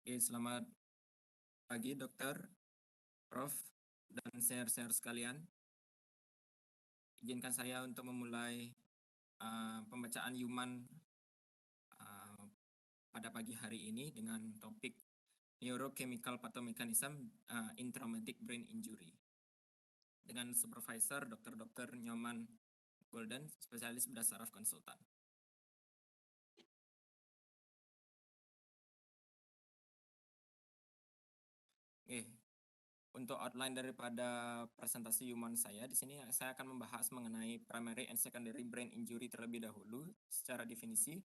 Selamat pagi dokter, Prof, dan share-share sekalian. Izinkan saya untuk memulai pembacaan Human uh, pada pagi hari ini dengan topik Neurochemical Pathomechanism in Traumatic Brain Injury. Dengan supervisor Dr. Nyoman Golden, spesialis bedah saraf konsultan. Untuk outline daripada presentasi Human saya, di sini saya akan membahas mengenai primary and secondary brain injury terlebih dahulu secara definisi.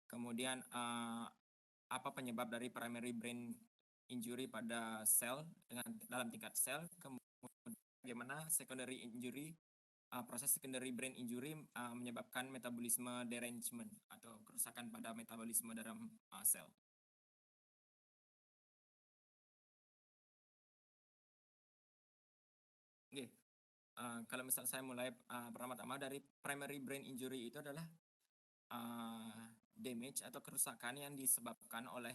Kemudian apa penyebab dari primary brain injury pada sel dalam tingkat sel, kemudian bagaimana secondary injury, proses secondary brain injury menyebabkan metabolisme derangement atau kerusakan pada metabolisme dalam sel. Kalau misalnya saya mulai pertama-tama dari primary brain injury itu adalah damage atau kerusakan yang disebabkan oleh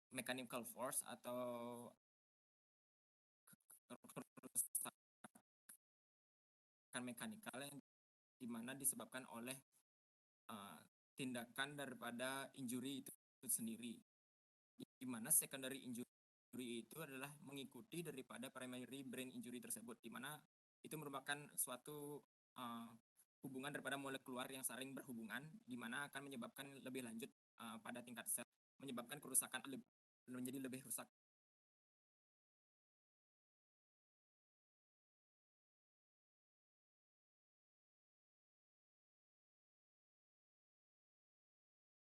mechanical force atau kerusakan mekanikal yang dimana disebabkan oleh tindakan daripada injury itu sendiri. Dimana secondary injury itu adalah mengikuti daripada primary brain injury tersebut, dimana itu merupakan suatu hubungan daripada molekular yang saling berhubungan, dimana akan menyebabkan lebih lanjut pada tingkat sel, menyebabkan kerusakan menjadi lebih rusak.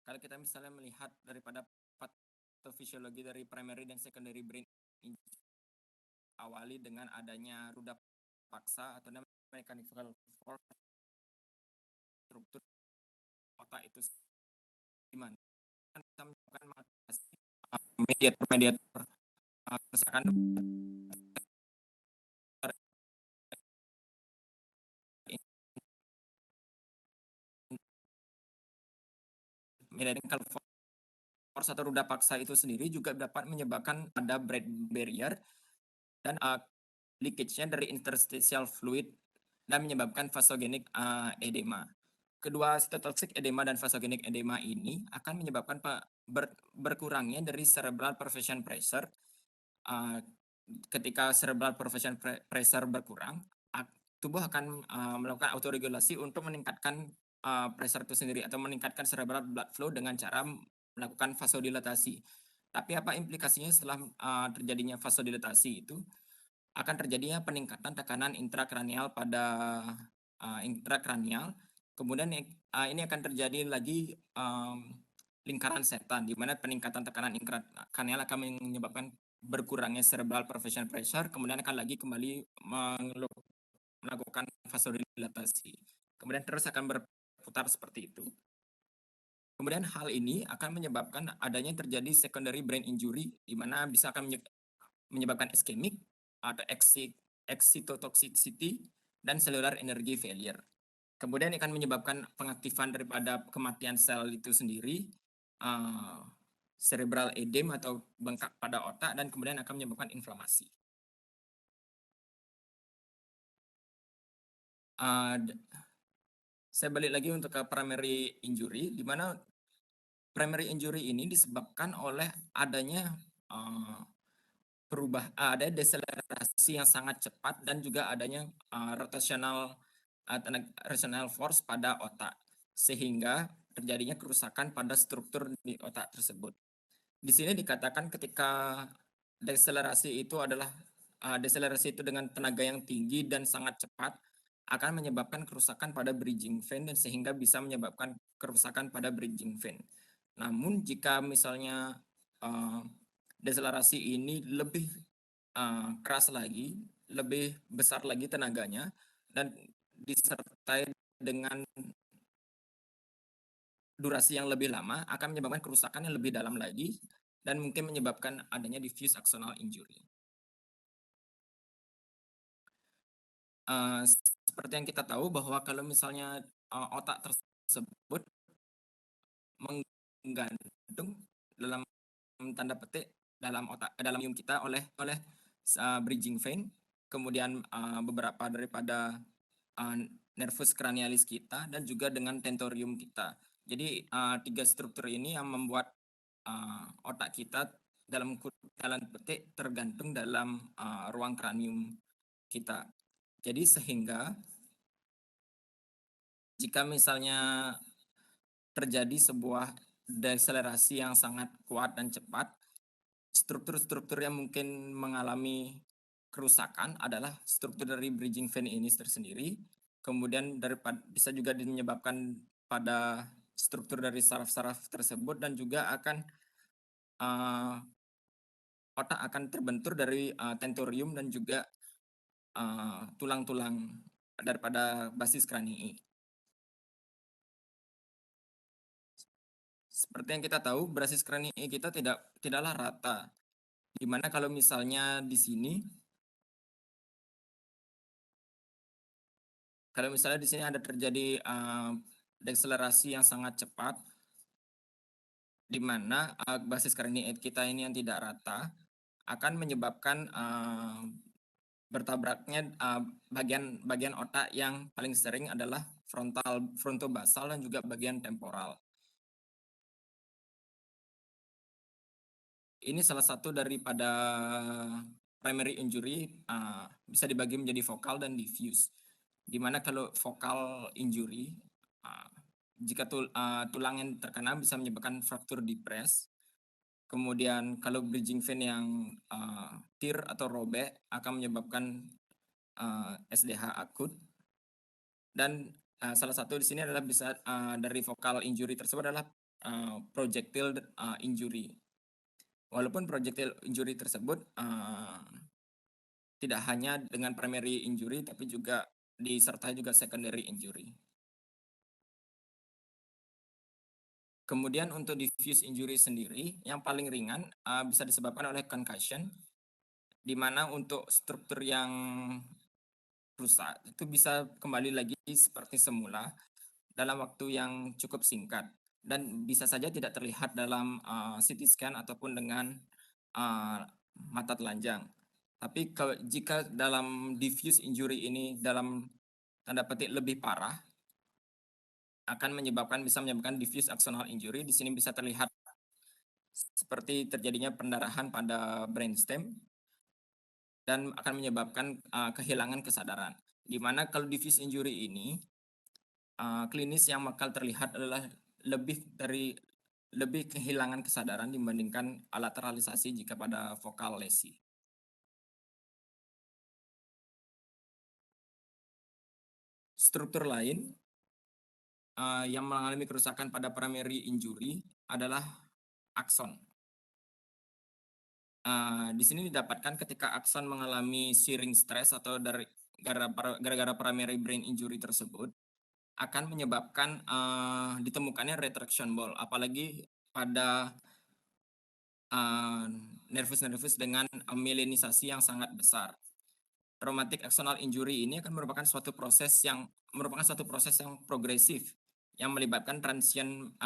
Kalau kita misalnya melihat daripada patofisiologi dari primary dan secondary brain injury, awali dengan adanya ruda paksa atau mechanical force struktur otak itu, gimana kita melakukan mediator kerusakan mechanical force atau ruda paksa itu sendiri juga dapat menyebabkan ada brain barrier dan leakage-nya dari interstitial fluid dan menyebabkan vasogenic edema. Kedua cytotoxic edema dan vasogenic edema ini akan menyebabkan berkurangnya dari cerebral perfusion pressure. Ketika cerebral perfusion pressure berkurang, tubuh akan melakukan autoregulasi untuk meningkatkan pressure itu sendiri atau meningkatkan cerebral blood flow dengan cara melakukan vasodilatasi. Tapi apa implikasinya setelah terjadinya vasodilatasi itu? Akan terjadinya peningkatan tekanan intrakranial pada intrakranial. Kemudian ini akan terjadi lagi lingkaran setan, di mana peningkatan tekanan intrakranial akan menyebabkan berkurangnya cerebral perfusion pressure, kemudian akan lagi kembali melakukan vasodilatasi. Kemudian terus akan berputar seperti itu. Kemudian hal ini akan menyebabkan adanya terjadi secondary brain injury, di mana bisa akan menyebabkan ischemic atau excitotoxicity dan cellular energy failure. Kemudian akan menyebabkan pengaktifan daripada kematian sel itu sendiri, cerebral edema atau bengkak pada otak, dan kemudian akan menyebabkan inflamasi. Saya balik lagi untuk ke primary injury, di mana primary injury ini disebabkan oleh adanya ada deselerasi yang sangat cepat dan juga adanya rotational force pada otak, sehingga terjadinya kerusakan pada struktur di otak tersebut. Di sini dikatakan ketika deselerasi itu adalah deselerasi itu dengan tenaga yang tinggi dan sangat cepat akan menyebabkan kerusakan pada bridging vein dan sehingga bisa menyebabkan kerusakan pada bridging vein. Namun jika misalnya deselerasi ini lebih keras lagi, lebih besar lagi tenaganya, dan disertai dengan durasi yang lebih lama, akan menyebabkan kerusakan yang lebih dalam lagi, dan mungkin menyebabkan adanya diffuse axonal injury. Seperti yang kita tahu bahwa kalau misalnya otak tersebut menggantung dalam tanda petik dalam otak dalam ium kita oleh bridging vein, kemudian beberapa daripada nervus cranialis kita dan juga dengan tentorium kita. Jadi tiga struktur ini yang membuat otak kita dalam petik tergantung dalam ruang kranium kita. Jadi sehingga jika misalnya terjadi sebuah deselerasi yang sangat kuat dan cepat, struktur-struktur yang mungkin mengalami kerusakan adalah struktur dari bridging vein ini tersendiri. Kemudian bisa juga menyebabkan pada struktur dari saraf-saraf tersebut dan juga akan uh, otak akan terbentur dari tentorium dan juga tulang-tulang daripada basis kranii. Seperti yang kita tahu, basis kranii kita tidaklah rata. Dimana kalau misalnya di sini, ada terjadi deselerasi yang sangat cepat, di mana basis kranii kita ini yang tidak rata akan menyebabkan bertabraknya bagian otak yang paling sering adalah frontobasal dan juga bagian temporal. Ini salah satu daripada primary injury, bisa dibagi menjadi vokal dan diffuse. Di mana kalau vokal injury, jika tulang yang terkena bisa menyebabkan fraktur dipres. Kemudian kalau bridging vein yang tear atau robek akan menyebabkan SDH akut. Dan salah satu di sini adalah bisa dari vokal injury tersebut adalah projectile injury. Walaupun projectile injury tersebut tidak hanya dengan primary injury tapi juga disertai juga secondary injury. Kemudian untuk diffuse injury sendiri yang paling ringan bisa disebabkan oleh concussion, di mana untuk struktur yang rusak itu bisa kembali lagi seperti semula dalam waktu yang cukup singkat dan bisa saja tidak terlihat dalam CT scan ataupun dengan mata telanjang. Tapi jika dalam diffuse injury ini dalam tanda petik lebih parah, bisa menyebabkan diffuse axonal injury. Di sini bisa terlihat seperti terjadinya pendarahan pada brainstem dan akan menyebabkan kehilangan kesadaran. Di mana kalau diffuse injury ini klinis yang bakal terlihat adalah lebih kehilangan kesadaran dibandingkan lateralisasi jika pada vokal lesi. Struktur lain yang mengalami kerusakan pada primary injury adalah akson. Di sini didapatkan ketika akson mengalami shearing stress atau gara-gara primary brain injury tersebut akan menyebabkan ditemukannya retraction ball, apalagi pada nervus-nervus dengan mielinisasi yang sangat besar. Traumatic axonal injury ini akan merupakan suatu proses yang progresif yang melibatkan transient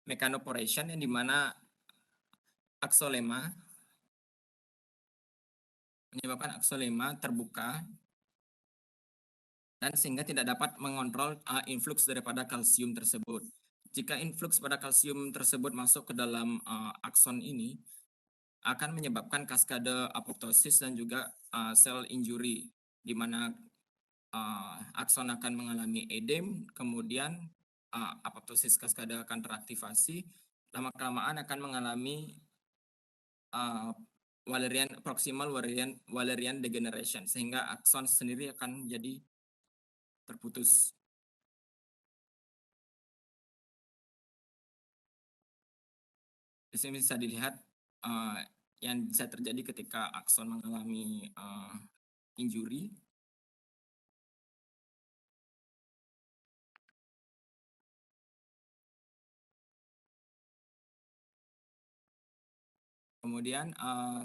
mechanoporation yang dimana menyebabkan aksolema terbuka dan sehingga tidak dapat mengontrol influx daripada kalsium tersebut. Jika influx pada kalsium tersebut masuk ke dalam akson ini akan menyebabkan kaskade apoptosis dan juga cell injury, di mana akson akan mengalami edem, kemudian apoptosis kaskade akan teraktivasi, lama-kelamaan akan mengalami proximal Wallerian degeneration, sehingga akson sendiri akan jadi terputus. Di sini bisa dilihat yang bisa terjadi ketika akson mengalami injury. Kemudian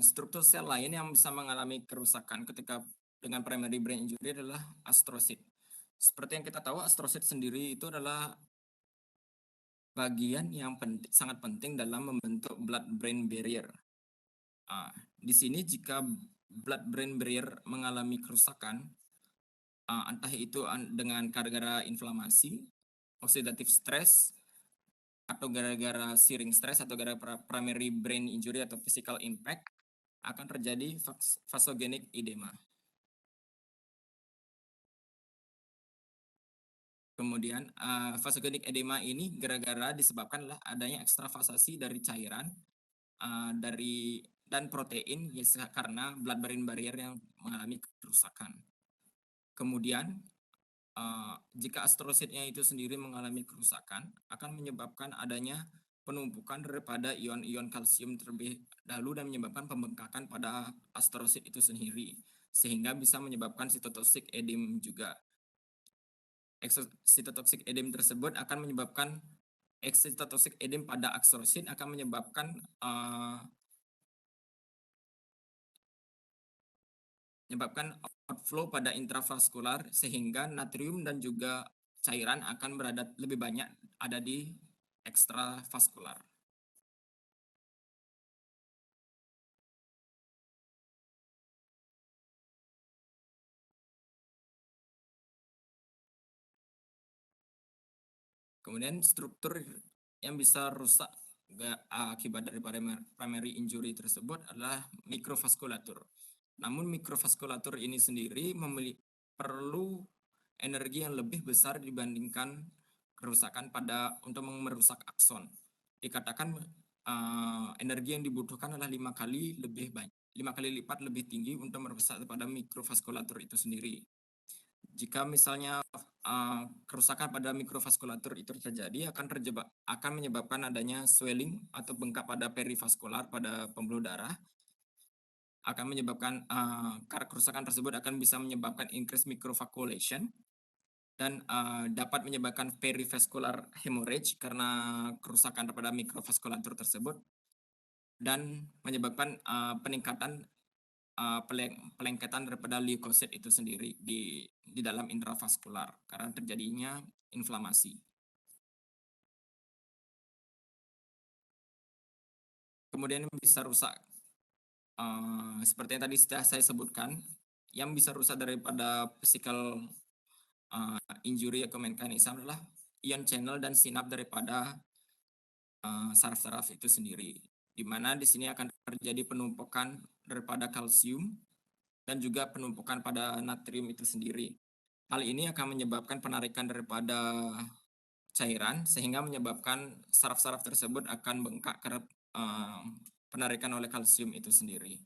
struktur sel lain yang bisa mengalami kerusakan ketika dengan primary brain injury adalah astrosit. Seperti yang kita tahu, astrosit sendiri itu adalah bagian yang sangat penting dalam membentuk blood-brain barrier. Di sini jika blood-brain barrier mengalami kerusakan, entah itu dengan gara-gara inflamasi, oxidative stress, atau gara-gara searing stress, atau gara-gara primary brain injury atau physical impact, akan terjadi vasogenic edema. Kemudian vasogenic edema ini gara-gara disebabkan adanya ekstravasasi dari cairan dan protein karena blood-brain barrier yang mengalami kerusakan. Kemudian jika astrositnya itu sendiri mengalami kerusakan, akan menyebabkan adanya penumpukan daripada ion-ion kalsium terlebih dahulu dan menyebabkan pembengkakan pada astrosit itu sendiri, sehingga bisa menyebabkan cytotoxic edema juga. Cytotoxic edema tersebut akan menyebabkan cytotoxic edema pada astrosit akan menyebabkan outflow pada intravaskular, sehingga natrium dan juga cairan akan berada lebih banyak ada di ekstravaskular. Kemudian struktur yang bisa rusak akibat dari primary injury tersebut adalah mikrovaskulatur. Namun mikrovaskulatur ini sendiri perlu energi yang lebih besar dibandingkan kerusakan untuk merusak akson. Dikatakan energi yang dibutuhkan adalah 5 kali lipat lebih tinggi untuk merusak pada mikrovaskulatur itu sendiri. Jika misalnya kerusakan pada mikrovaskulatur itu terjadi, akan menyebabkan adanya swelling atau bengkak pada perivaskular pada pembuluh darah, akan menyebabkan kerusakan tersebut akan bisa menyebabkan increased microcoagulation dan dapat menyebabkan perivascular hemorrhage karena kerusakan pada mikrovaskulatur tersebut, dan menyebabkan peningkatan pelengketan daripada leukosit itu sendiri di dalam intravaskular karena terjadinya inflamasi. Kemudian bisa rusak seperti yang tadi sudah saya sebutkan, yang bisa rusak daripada physical injury atau mekanisme adalah ion channel dan sinap daripada saraf-saraf itu sendiri, di mana di sini akan terjadi penumpukan daripada kalsium dan juga penumpukan pada natrium itu sendiri. Hal ini akan menyebabkan penarikan daripada cairan, sehingga menyebabkan saraf-saraf tersebut akan bengkak karena penarikan oleh kalsium itu sendiri.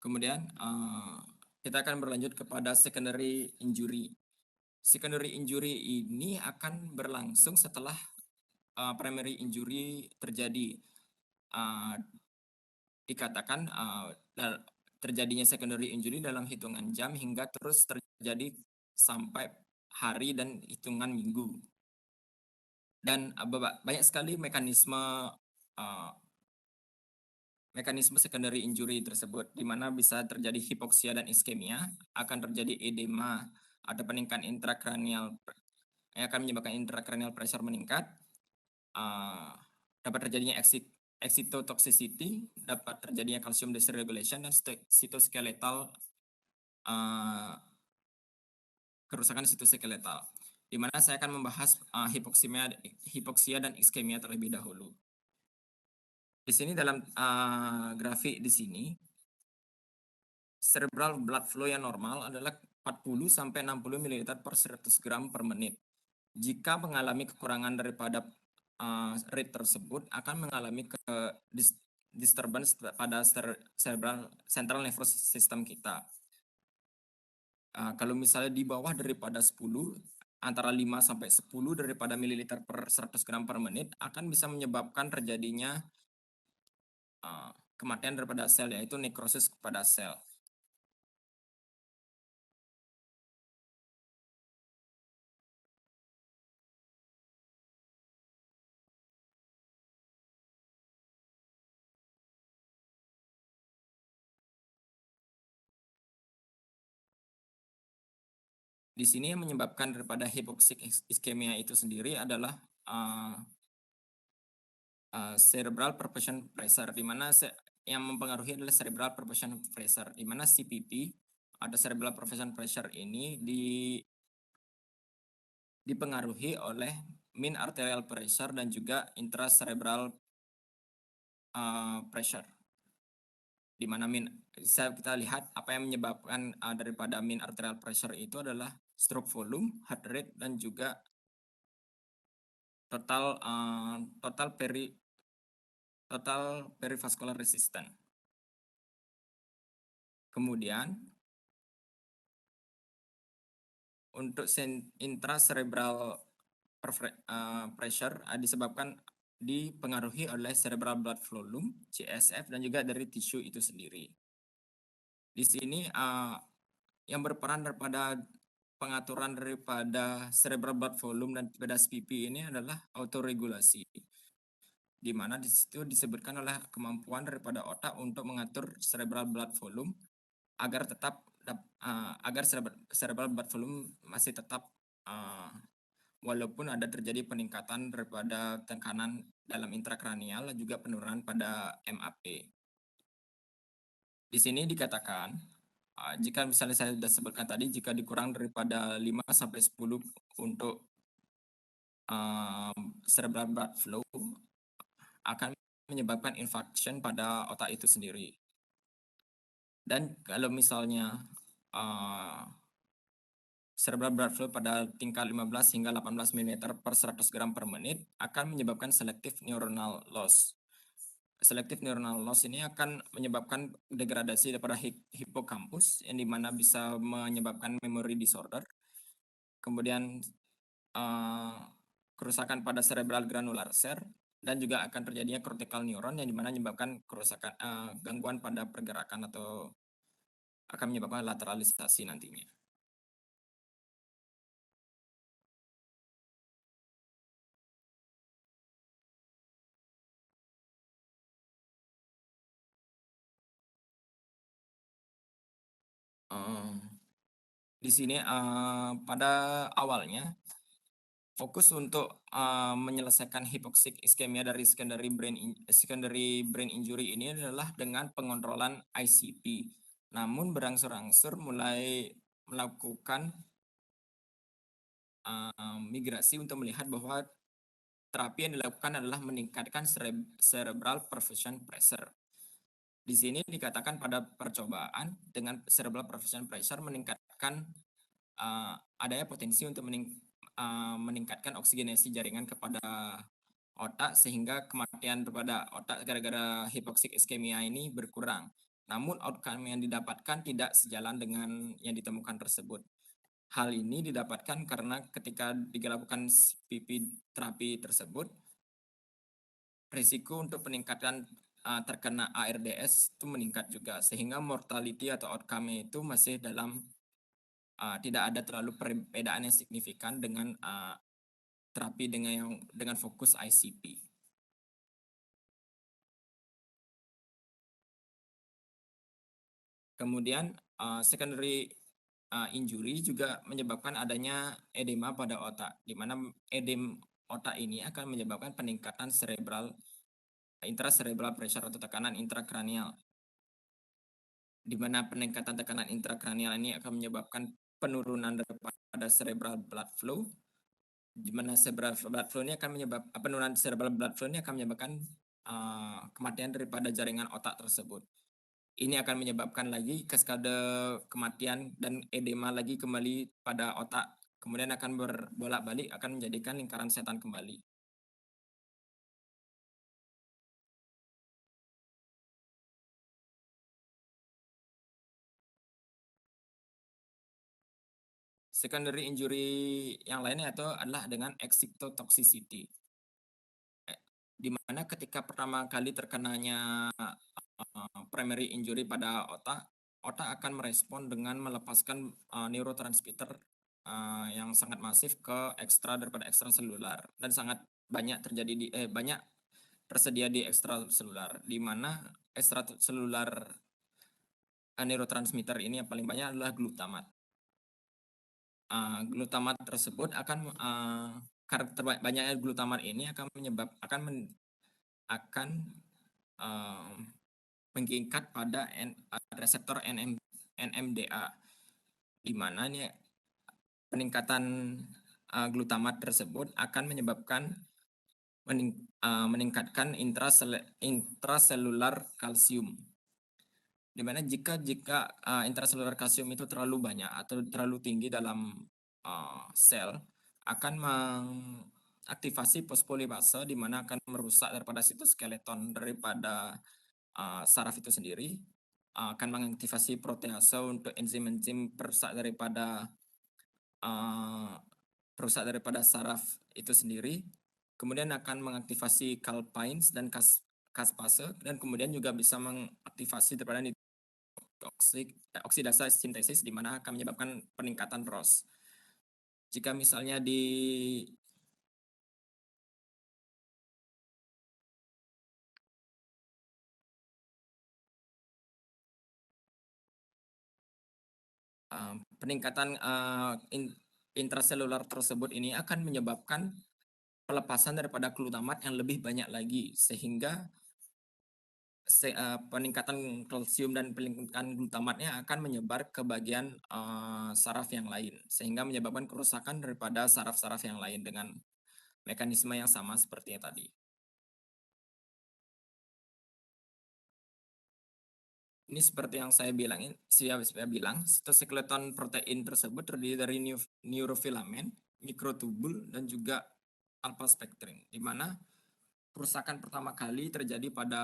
Kemudian kita akan berlanjut kepada secondary injury. Secondary injury ini akan berlangsung setelah primary injury terjadi. Dikatakan terjadinya secondary injury dalam hitungan jam hingga terus terjadi sampai hari dan hitungan minggu. Dan banyak sekali mekanisme secondary injury tersebut, di mana bisa terjadi hipoksia dan iskemia, akan terjadi edema atau peningkatan intrakranial yang akan menyebabkan intrakranial pressure meningkat, dapat terjadinya excitotoxicity, dapat terjadinya calcium dysregulation, dan cytoskeletal kerusakan sitoskeletal, di mana saya akan membahas hipoksia dan iskemia terlebih dahulu. Di sini dalam grafik di sini, cerebral blood flow yang normal adalah 40 sampai 60 ml per 100 gram per menit. Jika mengalami kekurangan daripada rate tersebut, akan mengalami disturbance pada central nervous system kita. Kalau misalnya di bawah daripada 10, antara 5 sampai 10 daripada mililiter per 100 gram per menit, akan bisa menyebabkan terjadinya kematian daripada sel, yaitu nekrosis kepada sel. Di sini yang menyebabkan daripada hypoxic ischemia itu sendiri adalah cerebral perfusion pressure, di mana yang mempengaruhi adalah cerebral perfusion pressure, di mana CPP atau cerebral perfusion pressure ini dipengaruhi oleh mean arterial pressure dan juga intracerebral pressure. Di mana kita lihat apa yang menyebabkan daripada mean arterial pressure itu adalah stroke volume, heart rate, dan juga total perivascular resistance. Kemudian untuk intracerebral pressure disebabkan dipengaruhi oleh cerebral blood volume (CSF) dan juga dari tisu itu sendiri. Di sini yang berperan daripada pengaturan daripada cerebral blood volume dan pada CPP ini adalah autoregulasi, di mana di situ disebutkan oleh kemampuan daripada otak untuk mengatur cerebral blood volume agar cerebral blood volume masih tetap walaupun ada terjadi peningkatan daripada tekanan dalam intrakranial dan juga penurunan pada MAP. Di sini dikatakan jika misalnya saya sudah sebutkan tadi, jika dikurang daripada 5 sampai 10 untuk cerebral blood flow akan menyebabkan infarction pada otak itu sendiri. Dan kalau misalnya cerebral blood flow pada tingkat 15 hingga 18 mm per 100 gram per menit akan menyebabkan selective neuronal loss. Selective neuronal loss ini akan menyebabkan degradasi daripada hippocampus yang dimana bisa menyebabkan memory disorder. Kemudian kerusakan pada cerebral granular cell dan juga akan terjadinya cortical neuron yang dimana menyebabkan kerusakan gangguan pada pergerakan atau akan menyebabkan lateralisasi nantinya. Di sini pada awalnya fokus untuk menyelesaikan hypoxic ischemia dari secondary brain injury ini adalah dengan pengontrolan ICP. Namun berangsur-angsur mulai melakukan migrasi untuk melihat bahwa terapi yang dilakukan adalah meningkatkan cerebral perfusion pressure. Di sini dikatakan pada percobaan dengan cerebral perfusion pressure meningkatkan adanya potensi untuk meningkatkan oksigenasi jaringan kepada otak sehingga kematian kepada otak gara-gara hypoxic ischemia ini berkurang. Namun outcome yang didapatkan tidak sejalan dengan yang ditemukan tersebut. Hal ini didapatkan karena ketika dilakukan CPP terapi tersebut, risiko untuk peningkatan terkena ARDS itu meningkat juga, sehingga mortality atau outcome itu masih dalam tidak ada terlalu perbedaan yang signifikan dengan terapi dengan fokus ICP. Kemudian secondary injury juga menyebabkan adanya edema pada otak, di mana edem otak ini akan menyebabkan peningkatan intracerebral pressure atau tekanan intrakranial, di mana peningkatan tekanan intrakranial ini akan menyebabkan penurunan daripada cerebral blood flow, di mana cerebral blood flow ini akan penurunan cerebral blood flow ini akan menyebabkan kematian daripada jaringan otak tersebut. Ini akan menyebabkan lagi kaskade kematian dan edema lagi kembali pada otak. Kemudian akan berbolak-balik, akan menjadikan lingkaran setan kembali. Secondary injury yang lainnya itu adalah dengan excitotoxicity, di mana ketika pertama kali terkenanya primary injury pada otak akan merespon dengan melepaskan neurotransmitter yang sangat masif ke daripada ekstraselular dan sangat banyak tersedia di ekstraselular, di mana ekstraselular neurotransmitter ini yang paling banyak adalah glutamat. glutamat tersebut karena banyaknya glutamat ini akan akan, eee, mengikat pada reseptor NMDA, di mana nih peningkatan, glutamat tersebut akan menyebabkan meningkatkan intraselular kalsium. Di mana jika jika, intraselular kalsium itu terlalu banyak atau terlalu tinggi dalam, sel, akan mengaktifasi fosfolipase, di mana akan merusak daripada sitoskeleton daripada, saraf itu sendiri, akan mengaktifasi protease untuk enzim-enzim eee, perusak daripada saraf itu sendiri, kemudian akan mengaktifasi kalpains dan caspase, dan kemudian juga bisa mengaktifasi daripada oksidasi sintesis, di mana akan menyebabkan peningkatan ROS. Jika misalnya peningkatan, intraselular tersebut ini akan menyebabkan pelepasan daripada glutamat yang lebih banyak lagi, sehingga peningkatan kalsium dan peningkatan glutamatnya akan menyebar ke bagian, saraf yang lain, sehingga menyebabkan kerusakan daripada saraf-saraf yang lain dengan mekanisme yang sama seperti yang tadi. Ini seperti yang saya bilang, sitoskeleton protein tersebut terdiri dari neurofilamen, mikrotubul, dan juga alpha spectrin, di mana kerusakan pertama kali terjadi pada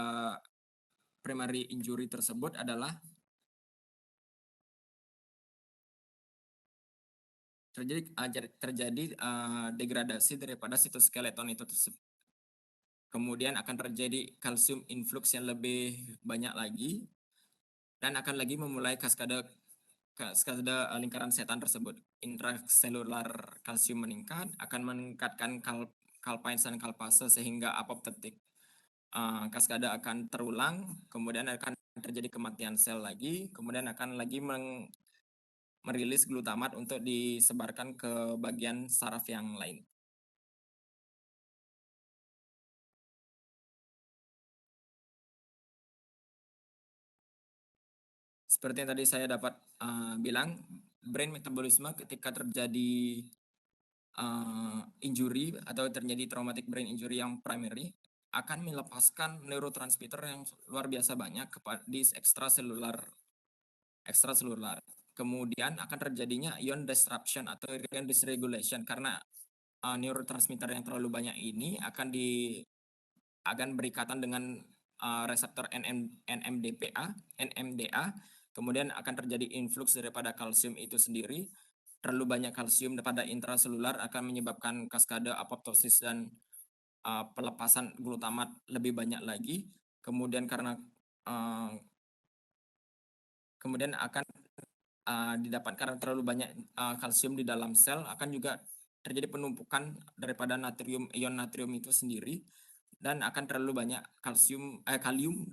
primary injury tersebut adalah degradasi daripada sitoskeleton itu tersebut. Kemudian akan terjadi kalsium influx yang lebih banyak lagi, dan akan lagi memulai kaskade kaskade lingkaran setan tersebut. Intraselular kalsium meningkat, akan meningkatkan kalpain dan kalpase sehingga apoptotik. Kaskade akan terulang, kemudian akan terjadi kematian sel lagi, kemudian akan lagi merilis glutamat untuk disebarkan ke bagian saraf yang lain. Seperti yang tadi saya dapat, bilang, brain metabolisme ketika terjadi, injury atau terjadi traumatic brain injury yang primary, akan melepaskan neurotransmitter yang luar biasa banyak di ekstraselular. Kemudian akan terjadinya ion disruption atau ion dysregulation, karena, neurotransmitter yang terlalu banyak ini akan berikatan dengan, reseptor NMDA, kemudian akan terjadi influx daripada kalsium itu sendiri. Terlalu banyak kalsium pada intraselular akan menyebabkan kaskade apoptosis dan, pelepasan glutamat lebih banyak lagi. Kemudian eee, kemudian akan, didapatkan karena terlalu banyak, kalsium di dalam sel, akan juga terjadi penumpukan daripada ion natrium itu sendiri, dan akan terlalu banyak kalium,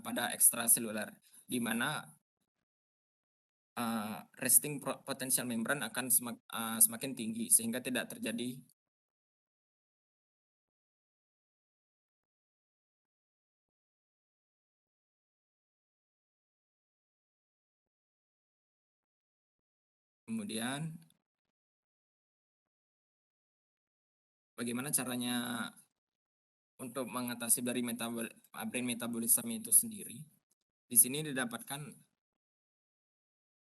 pada ekstraseluler, di mana, resting potential membran akan semakin tinggi sehingga tidak terjadi. Kemudian bagaimana caranya untuk mengatasi dari brain metabolism itu sendiri. Di sini didapatkan,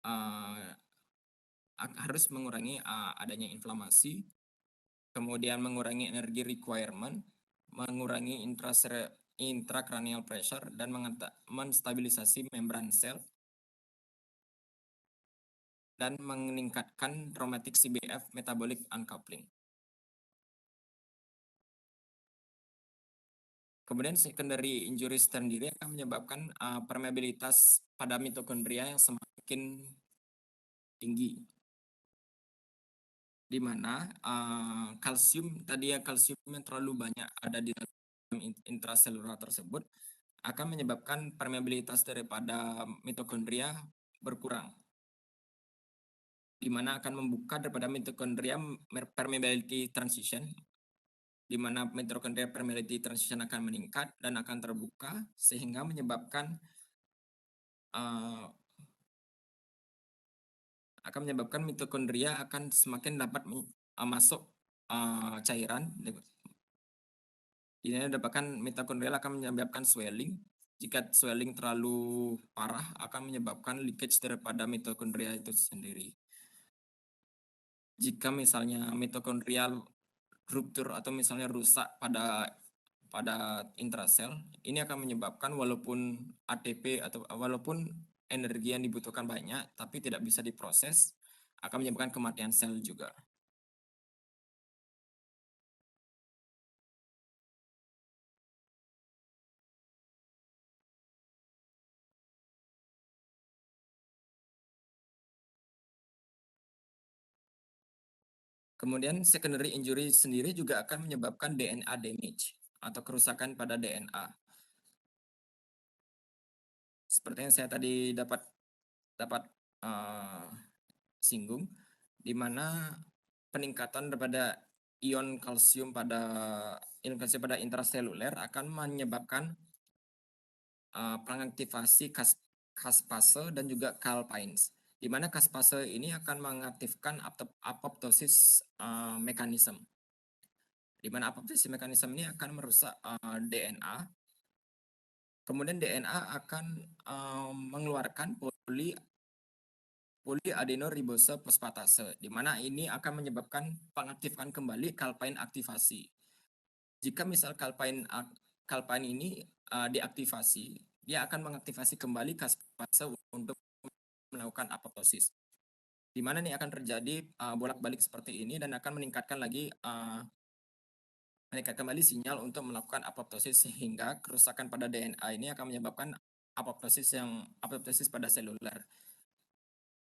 eee, harus mengurangi, adanya inflamasi, kemudian mengurangi energi requirement, mengurangi intracranial pressure, dan menstabilisasi membran sel, dan meningkatkan traumatic CBF metabolic uncoupling. Kemudian secondary injury sendiri akan menyebabkan, permeabilitas pada mitokondria yang semakin tinggi, di mana, kalsium yang terlalu banyak ada di dalam intraselular tersebut akan menyebabkan permeabilitas daripada mitokondria berkurang. di mana akan membuka daripada mitokondria permeability transition, di mana mitokondria permeability transition akan meningkat dan akan terbuka sehingga uh, menyebabkan mitokondria akan semakin dapat masuk cairan. Ini dapatkan mitokondria akan menyebabkan swelling. Jika swelling terlalu parah akan menyebabkan leakage daripada mitokondria itu sendiri. Jika misalnya mitokondrial ruptur atau misalnya rusak pada intrasel, ini akan menyebabkan walaupun ATP atau walaupun energi yang dibutuhkan banyak tapi tidak bisa diproses, akan menyebabkan kematian sel juga. Kemudian secondary injury sendiri juga akan menyebabkan DNA damage atau kerusakan pada DNA. Seperti yang saya tadi dapat uh, singgung, di mana peningkatan daripada ion kalsium pada intraseluler akan menyebabkan pengaktifasi caspase dan juga calpines, di mana caspase ini akan mengaktifkan apoptosis mekanisme, di mana apoptosis mekanisme ini akan merusak DNA. Kemudian DNA akan mengeluarkan polyadenoribose fosfatase, di mana ini akan menyebabkan pengaktifkan kembali calpine aktivasi. Jika misal calpine ini diaktifasi, dia akan mengaktifasi kembali caspase untuk melakukan apoptosis. Di mana ini akan terjadi bolak-balik seperti ini dan akan meningkatkan kembali sinyal untuk melakukan apoptosis, sehingga kerusakan pada DNA ini akan menyebabkan apoptosis pada seluler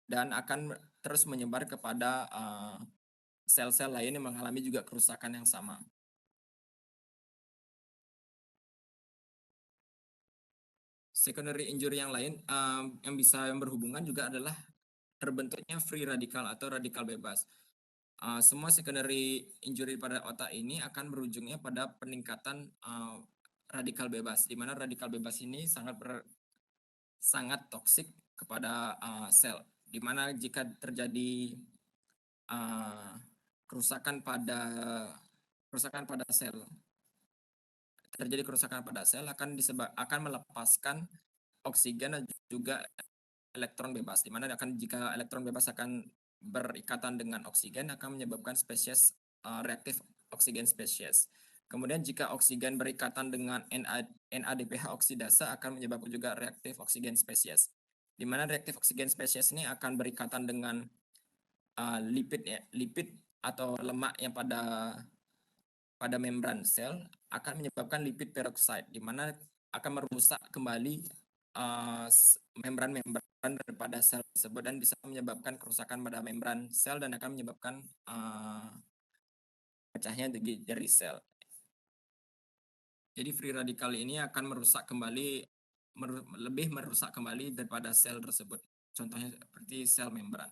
dan akan terus menyebar kepada sel-sel lain yang mengalami juga kerusakan yang sama. Secondary injury yang lain yang bisa berhubungan juga adalah terbentuknya free radical atau radikal bebas. Semua secondary injury pada otak ini akan berujungnya pada peningkatan radikal bebas, di mana radikal bebas ini sangat toksik kepada sel, di mana jika terjadi kerusakan pada sel, akan melepaskan oksigen dan juga elektron bebas, di mana jika elektron bebas akan berikatan dengan oksigen akan menyebabkan spesies reaktif oksigen spesies. Kemudian jika oksigen berikatan dengan NADPH oksidase akan menyebabkan juga reaktif oksigen spesies. Di mana reaktif oksigen spesies ini akan berikatan dengan lipid atau lemak yang pada membran sel akan menyebabkan lipid peroxide, di mana akan merusak kembali membran daripada sel tersebut dan bisa menyebabkan kerusakan pada membran sel dan akan menyebabkan pecahnya dari sel. Jadi free radikal ini akan lebih merusak kembali daripada sel tersebut. Contohnya seperti sel membran.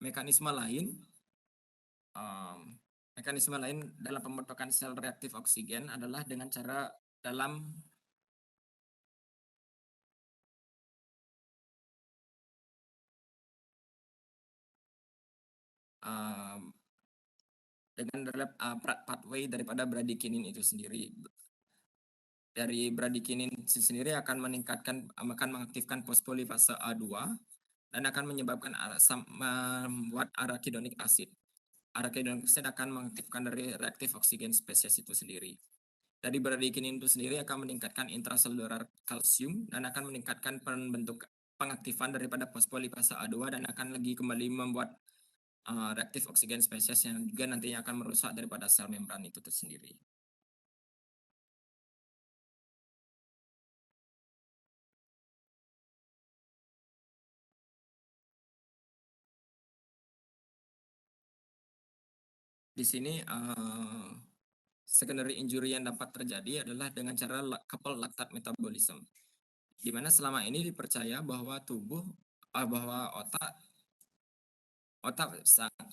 Mekanisme lain dalam pembentukan sel reaktif oksigen adalah dengan cara dengan pathway daripada bradykinin itu sendiri. Dari bradykinin sendiri akan mengaktifkan fosfolipase A2 dan akan membuat arachidonic acid. Arachidonic acid akan mengaktifkan dari reaktif oksigen spesies itu sendiri. Dari bradykinin itu sendiri akan meningkatkan intraselular kalsium dan akan meningkatkan pengaktifan daripada fosfolipase A2 dan akan lagi kembali membuat reaktif oksigen spesies yang juga nantinya akan merusak daripada sel membran itu tersendiri. Di sini secondary injury yang dapat terjadi adalah dengan cara coupled lactate metabolism, Di mana selama ini dipercaya bahwa bahwa otak sangat,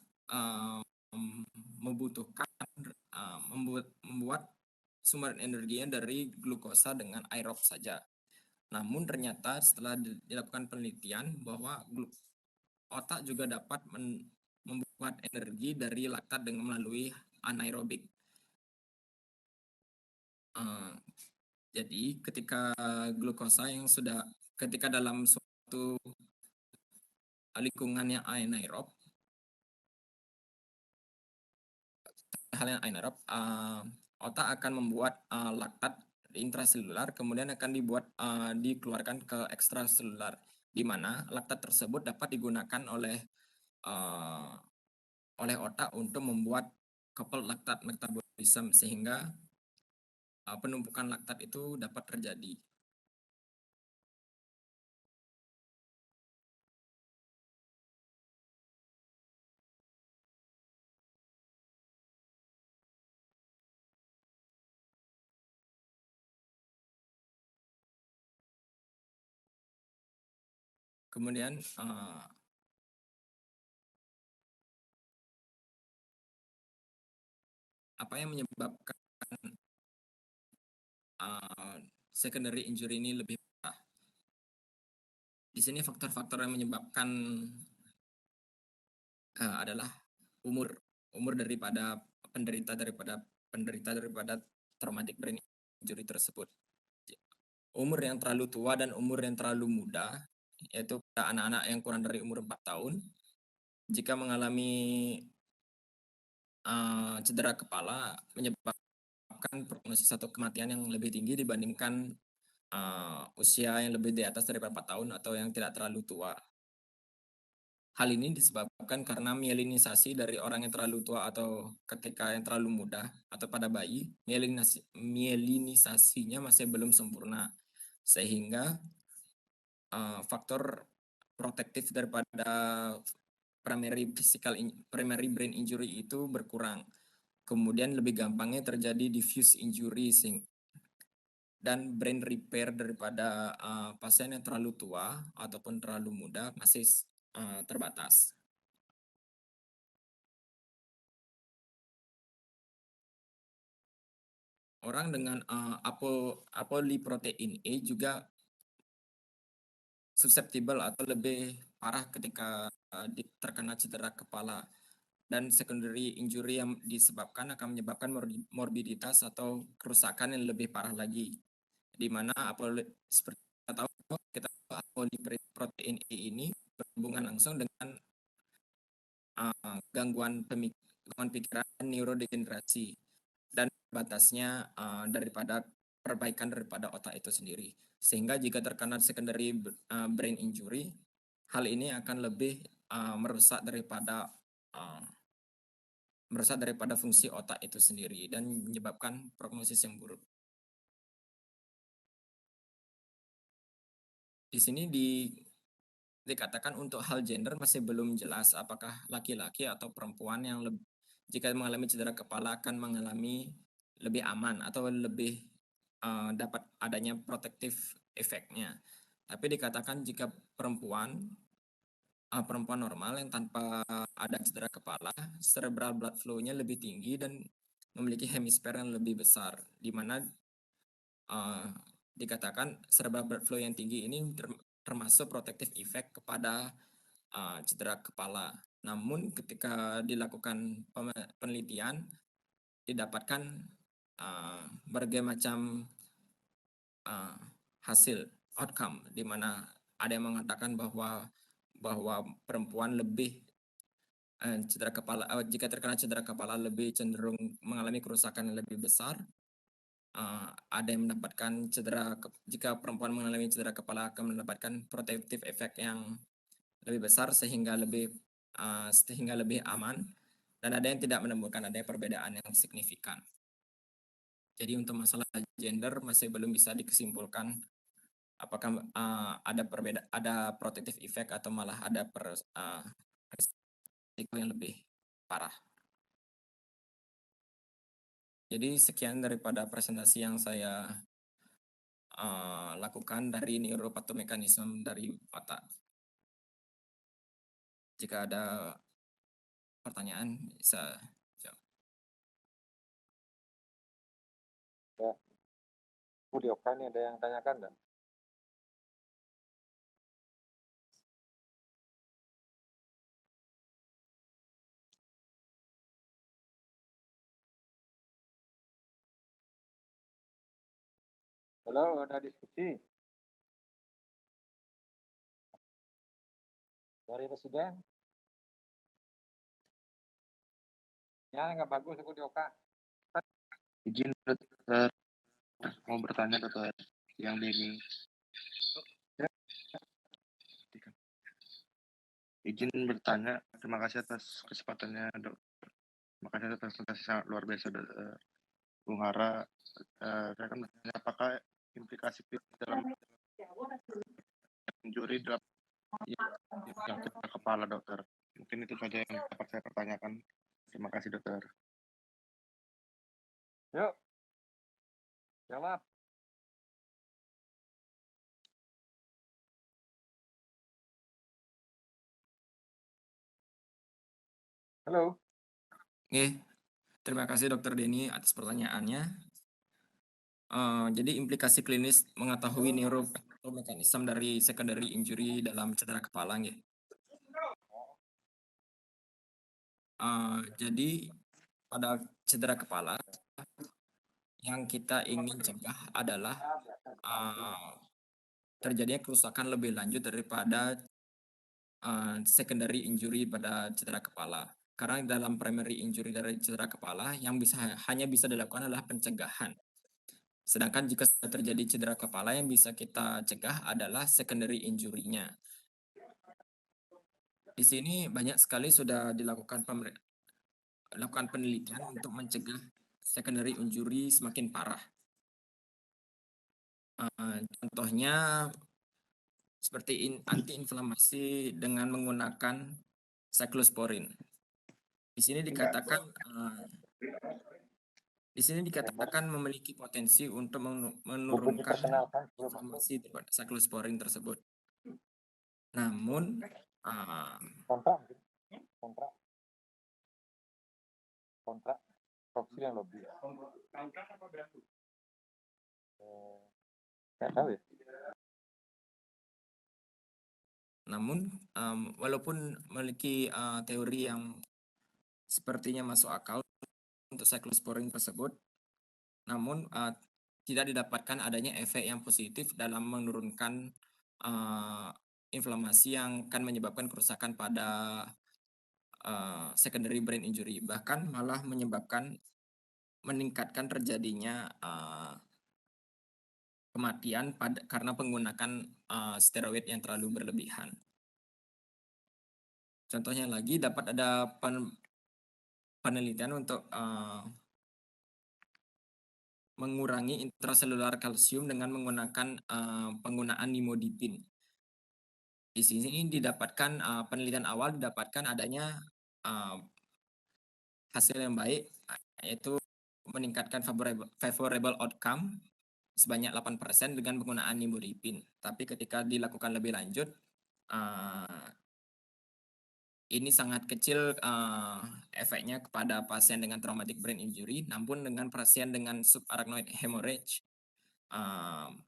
membutuhkan, membuat sumber energinya dari glukosa dengan aerob saja. Namun ternyata setelah dilakukan penelitian bahwa otak juga dapat membuat energi dari laktat dengan melalui anaerobik. Eh, jadi ketika dalam suatu lingkungan yang anaerob, hal yang anaerob, otak akan membuat laktat intraselular, kemudian akan dikeluarkan ke ekstraselular, di mana laktat tersebut dapat digunakan uh, oleh otak untuk membuat coupled laktat metabolism, sehingga penumpukan laktat itu dapat terjadi. Kemudian apa yang menyebabkan uh, secondary injury ini lebih parah? Di sini faktor-faktor yang menyebabkan adalah umur umur daripada penderita daripada traumatic brain injury tersebut. Umur yang terlalu tua dan umur yang terlalu muda, yaitu pada anak-anak yang kurang dari umur 4 tahun, jika mengalami cedera kepala, menyebabkan prognosis atau kematian yang lebih tinggi dibandingkan usia yang lebih di atas daripada 4 tahun atau yang tidak terlalu tua. Hal ini disebabkan karena mielinisasi dari orang yang terlalu tua atau ketika yang terlalu muda atau pada bayi, mielinisasinya masih belum sempurna, sehingga faktor protektif daripada primary brain injury itu berkurang. Kemudian lebih gampangnya terjadi diffuse injury dan brain repair daripada pasien yang terlalu tua ataupun terlalu muda masih terbatas. Orang dengan apoliprotein A juga susceptible atau lebih parah ketika terkena cedera kepala, dan secondary injury yang disebabkan akan menyebabkan morbiditas atau kerusakan yang lebih parah lagi, di mana seperti kita tahu apoliprotein A ini berhubungan langsung dengan gangguan pikiran dan neurodegenerasi, dan batasnya daripada perbaikan daripada otak itu sendiri. Sehingga jika terkena secondary brain injury, hal ini akan lebih merusak daripada fungsi otak itu sendiri dan menyebabkan prognosis yang buruk. Di sini dikatakan untuk hal gender masih belum jelas apakah laki-laki atau perempuan yang jika mengalami cedera kepala akan mengalami lebih aman atau lebih dapat adanya protektif efeknya. Tapi dikatakan jika perempuan normal yang tanpa ada cedera kepala, cerebral blood flow-nya lebih tinggi dan memiliki hemisfer yang lebih besar, di mana uh, dikatakan cerebral blood flow yang tinggi ini termasuk protective effect kepada cedera kepala. Namun ketika dilakukan penelitian, didapatkan berbagai macam uh, hasil outcome, di mana ada yang mengatakan bahwa perempuan jika terkena cedera kepala lebih cenderung mengalami kerusakan yang lebih besar. Ada yang mendapatkan jika perempuan mengalami cedera kepala akan mendapatkan protective effect yang lebih besar sehingga lebih aman, dan ada yang tidak menemukan adanya perbedaan yang signifikan. Jadi untuk masalah gender masih belum bisa disimpulkan apakah ada protective effect atau malah ada risiko yang lebih parah. Jadi sekian daripada presentasi yang saya lakukan dari neuropathomekanisme dari otak. Jika ada pertanyaan bisa jawab. Ya. Bu Dioka nih ada yang tanyakan nggak? Halo, ada diskusi dari Presiden. Ya, nggak bagus Bu Dioka. Izin dokter, mau bertanya dokter, yang Denny. Izin bertanya, terima kasih atas kesempatannya dok. Terima kasih atas presentasi sangat luar biasa dokter. Bung Hara, saya akan bertanya apakah implikasi dalam injury dalam yang cedera kepala dokter. Mungkin itu saja yang dapat saya pertanyakan. Terima kasih dokter. Yuk, jawab. Halo. Oke, terima kasih Dokter Denny atas pertanyaannya. Jadi implikasi klinis mengetahui neuromekanisme dari secondary injury dalam cedera kepala, nggih. Jadi pada cedera kepala yang kita ingin cegah adalah terjadinya kerusakan lebih lanjut daripada secondary injury pada cedera kepala. Karena dalam primary injury dari cedera kepala yang hanya bisa dilakukan adalah pencegahan. Sedangkan jika sudah terjadi cedera kepala yang bisa kita cegah adalah secondary injury-nya. Di sini banyak sekali sudah dilakukan penelitian untuk mencegah secondary injury semakin parah. Contohnya seperti antiinflamasi dengan menggunakan cyclosporin. Di sini dikatakan memiliki potensi untuk menurunkan inflamasi daripada cyclosporin tersebut. Namun kontrak proksi yang lebih. Nggak tahu ya. Namun walaupun memiliki teori yang sepertinya masuk akal untuk cyclosporin tersebut, namun tidak didapatkan adanya efek yang positif dalam menurunkan inflamasi yang akan menyebabkan kerusakan pada secondary brain injury, bahkan malah meningkatkan terjadinya kematian karena menggunakan steroid yang terlalu berlebihan. Contohnya lagi dapat ada penelitian untuk mengurangi intraselular kalsium dengan menggunakan penggunaan nimodipin. Di sini didapatkan penelitian awal didapatkan adanya hasil yang baik, yaitu meningkatkan favorable outcome sebanyak 8% dengan penggunaan nimodipin. Tapi ketika dilakukan lebih lanjut, ini sangat kecil efeknya kepada pasien dengan traumatic brain injury, namun dengan pasien dengan subarachnoid hemorrhage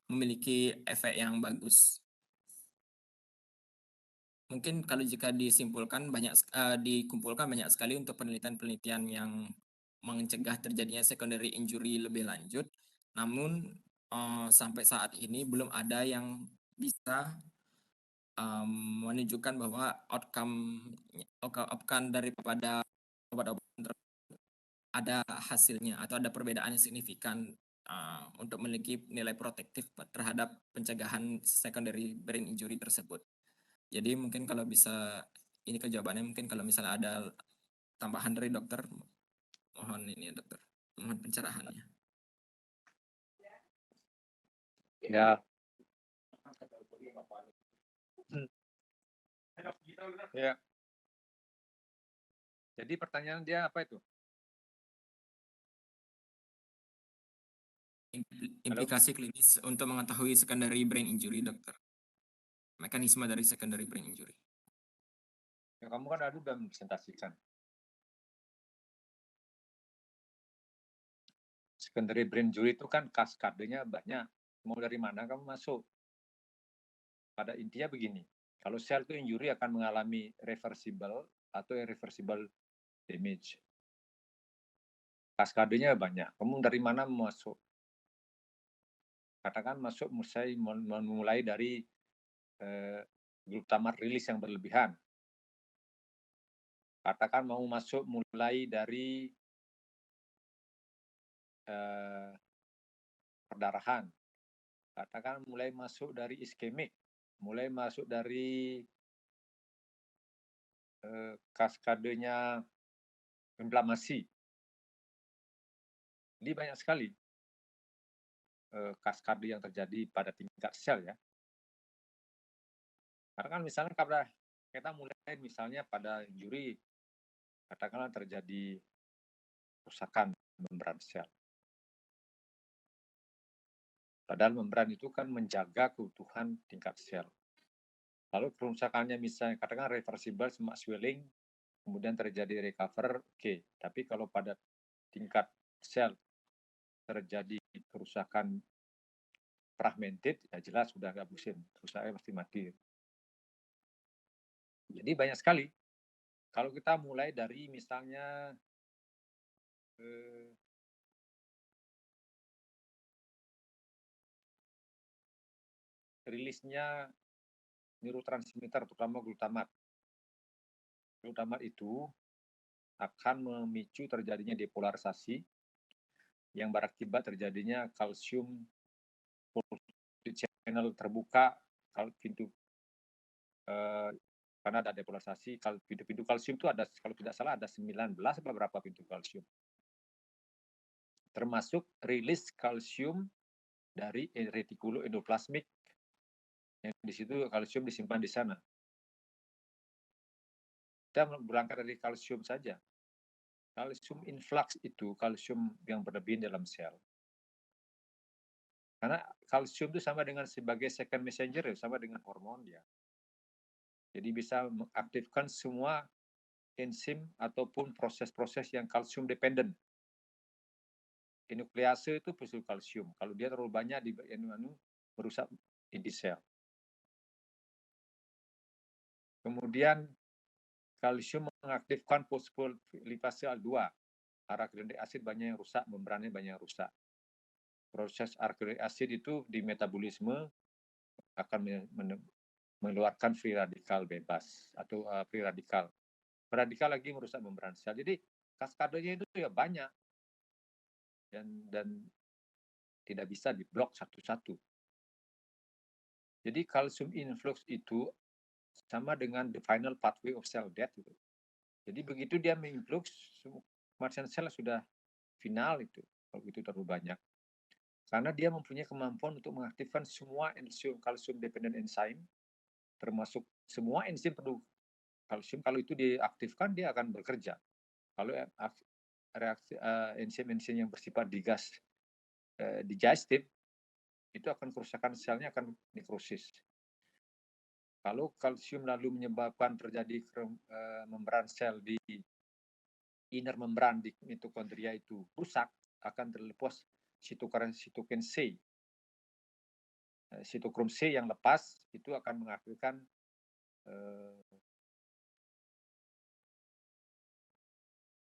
memiliki efek yang bagus. Mungkin kalau jika dikumpulkan banyak sekali untuk penelitian-penelitian yang mencegah terjadinya secondary injury lebih lanjut. Namun sampai saat ini belum ada yang bisa menunjukkan bahwa outcome daripada obat-obatan ada hasilnya atau ada perbedaan yang signifikan untuk memiliki nilai protektif terhadap pencegahan secondary brain injury tersebut. Jadi mungkin kalau bisa ini jawabannya, mungkin kalau misalnya ada tambahan dari dokter, mohon ini ya dokter, mohon pencerahannya. Ya. Ya. Jadi pertanyaan dia apa itu? Implikasi klinis untuk mengetahui secondary brain injury, dokter. Mekanisme dari secondary brain injury. Ya, kamu kan tadi udah presentasikan. Secondary brain injury itu kan kaskadenya banyak. Mau dari mana kamu masuk? Pada intinya begini, kalau sel itu injury akan mengalami reversible atau irreversible damage. Kaskadenya banyak. Kamu dari mana masuk? Katakan masuk memulai dari glutamat rilis yang berlebihan. Katakan mau masuk mulai dari perdarahan. Katakan mulai masuk dari iskemik, mulai masuk dari kaskadenya inflamasi. Jadi banyak sekali kaskade yang terjadi pada tingkat sel ya. Karena kan misalnya kita mulai misalnya pada injury, katakanlah terjadi kerusakan membran sel. Padahal membran itu kan menjaga keutuhan tingkat sel. Lalu kerusakannya misalnya katakan reversible cuma swelling, kemudian terjadi recover, oke. Tapi kalau pada tingkat sel terjadi kerusakan fragmented, ya jelas sudah nggak musim, rusaknya pasti mati. Jadi banyak sekali. Kalau kita mulai dari misalnya rilisnya neurotransmitter, terutama glutamat. Glutamat itu akan memicu terjadinya depolarisasi yang berakibat terjadinya kalsium channel terbuka, kalau pintu karena ada depolarisasi, kalau pintu-pintu kalsium itu ada, kalau tidak salah ada 19 beberapa pintu kalsium. Termasuk rilis kalsium dari retikulo endoplasmik, yang di situ kalsium disimpan di sana. Kita berangkat dari kalsium saja. Kalsium influx itu kalsium yang berlebih dalam sel. Karena kalsium itu sama dengan sebagai second messenger, sama dengan hormon dia. Jadi bisa mengaktifkan semua enzim ataupun proses-proses yang kalsium dependent. Nuklease itu butuh kalsium. Kalau dia terlalu banyak di merusak inti sel. Kemudian kalsium mengaktifkan fosfolipase A2. Arachidonic acid banyak yang rusak, membrannya banyak yang rusak. Proses arachidonic acid itu di metabolisme akan mengeluarkan free radikal bebas atau free radikal. Radikal lagi merusak membran sel. Jadi kaskadenya itu ya banyak dan tidak bisa diblok satu-satu. Jadi kalsium influx itu sama dengan the final pathway of cell death itu. Jadi begitu dia menginflux, kematian sel sudah final itu kalau itu terlalu banyak. Karena dia mempunyai kemampuan untuk mengaktifkan semua enzim kalsium dependent enzyme, termasuk semua enzim perlu kalsium. Kalau itu diaktifkan dia akan bekerja. Kalau reaksi enzim-enzim yang bersifat digestif itu akan kerusakan selnya akan nekrosis. Kalau kalsium lalu menyebabkan terjadi membran sel di inner membran di mitokondria itu rusak, akan terlepas sitokin C. Sitokrom C yang lepas itu akan mengaktifkan